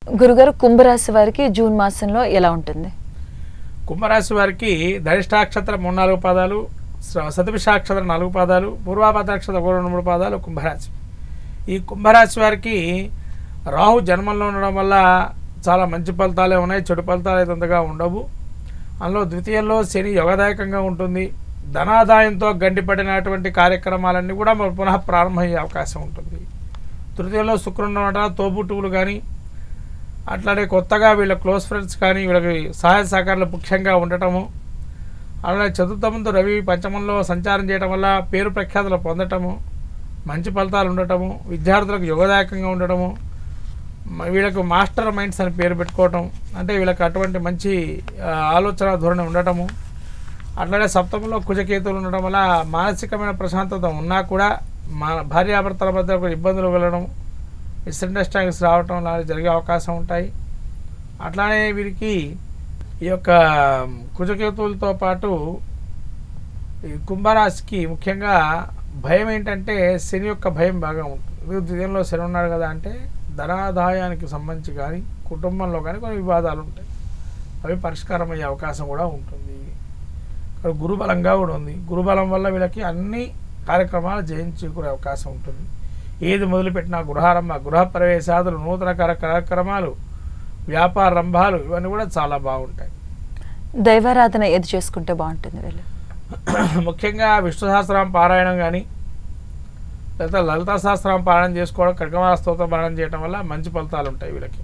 గురుగారు కుంభరాశి వారికి జూన్ మాసంలో ఎలా ఉంటుంది? కుంభరాశి వారికి ధనిష్టాక్షత్రం 3-4 పాదాలు, శతభిషాక్షత్రం 4 పాదాలు, పూర్వాభాద్రాక్షత్రం 1-2-3 పాదాలు కుంభరాశి. ఈ కుంభరాశి వారికి రాహు జన్మంలో ఉండడం వల్ల చాలా మంచి ఫలితాలే ఉన్నాయి, చెడు ఫలితాలు అయితే అంతగా ఉండవు. అందులో ద్వితీయంలో శని యోగదాయకంగా ఉంటుంది. ధనాదాయంతో గండిపడినటువంటి కార్యక్రమాలన్నీ కూడా పునః ప్రారంభమయ్యే అవకాశం ఉంటుంది. తృతీయంలో శుక్రుడు ఉండడం, తోబుట్టువులు కానీ అట్లానే కొత్తగా వీళ్ళ క్లోజ్ ఫ్రెండ్స్ కానీ వీళ్ళకి సహాయ సహకారాలు ముఖ్యంగా ఉండటము, అలానే చతుర్థమంతో రవి పంచమంలో సంచారం చేయడం వల్ల పేరు ప్రఖ్యాతులు పొందటము, మంచి ఫలితాలు ఉండటము, విద్యార్థులకు యోగదాయకంగా ఉండటము, వీళ్ళకు మాస్టర్ మైండ్స్ అని పేరు పెట్టుకోవటం, అంటే వీళ్ళకి అటువంటి మంచి ఆలోచన ధోరణి ఉండటము. అట్లానే సప్తమంలో కుజకేతువులు ఉండటం వల్ల మానసికమైన ప్రశాంతత ఉన్నా కూడా భార్యాభర్తల మధ్య ఇబ్బందులు వెళ్ళడం, మిస్అండర్స్టాండింగ్స్ రావటం లాంటివి జరిగే అవకాశం ఉంటాయి. అట్లానే వీరికి ఈ యొక్క కుజకేతువులతో పాటు ఈ కుంభరాశికి ముఖ్యంగా భయం ఏంటంటే శని యొక్క భయం బాగా ఉంటుంది. ద్వితీయంలో శని ఉన్నాడు కదా అంటే ధనాదాయానికి సంబంధించి కానీ కుటుంబంలో కానీ కొన్ని వివాదాలు ఉంటాయి, అవి పరిష్కారం అయ్యే అవకాశం కూడా ఉంటుంది. ఇక్కడ గురుబలంగా కూడా ఉంది. గురుబలం వల్ల వీళ్ళకి అన్ని కార్యక్రమాలు జయించుకునే అవకాశం ఉంటుంది. ఏది మొదలుపెట్టినా గృహారంభ, గృహ ప్రవేశాదులు, నూతన కార్యక్రమాలు, వ్యాపార రంభాలు ఇవన్నీ కూడా చాలా బాగుంటాయి. దైవారాధన ఏది చేసుకుంటే బాగుంటుంది వీళ్ళు? ముఖ్యంగా విష్ణు సహస్రనామ పారాయణం కానీ లేదా లలితా సహస్రనామ పారాయణం చేసుకోవడం, కనకమాల స్తోత్రం పారాయణం చేయడం వల్ల మంచి ఫలితాలు ఉంటాయి వీళ్ళకి.